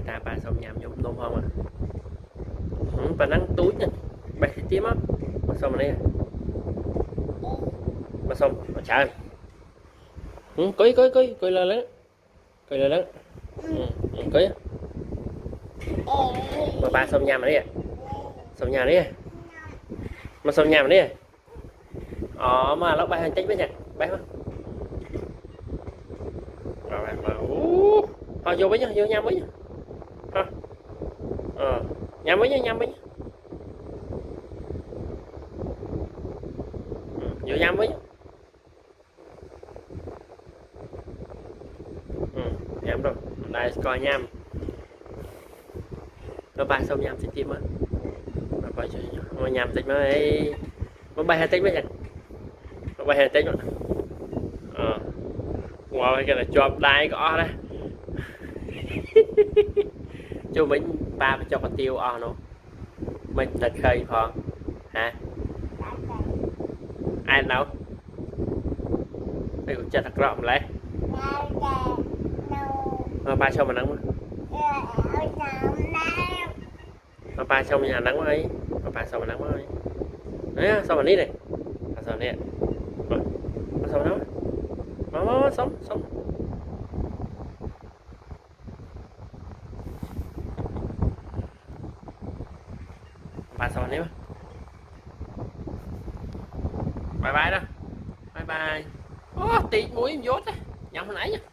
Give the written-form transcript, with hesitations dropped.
ta ba xong nhầm giống đúng không à và nắng túi nha bay thì tím á mà xong rồi đây mà xong mà trời cưới lên lớn cưới mà ba xong nhà mà đi xong nhà đi mà xong nhà mà đi mà lúc bay hành tích với nhỉ bay không rồi mà thôi vô với nhau vô nhà với nhau nhà với nhau vô nhà với nhau nhắm rồi đây coi nhâm nó bay xong nhâm sẽ chim á mà nhâm tích mới bay hai tích mấy nhỉ nó bay hai tích mà wow cái là chọp đai có đấy chú mình ba cho con tiêu nó mình thật khơi phò hả ai đâu đây cũng chân thật rộng lấy ba xong mà nắng mà ba xong nhà nắng ấy ba xong mà nắng ấy đấy xong mà đi này xong nè xong đó nó sống ba xong nè bye bye đó bye bye tí mũi em dốt á nhầm hồi nãy nha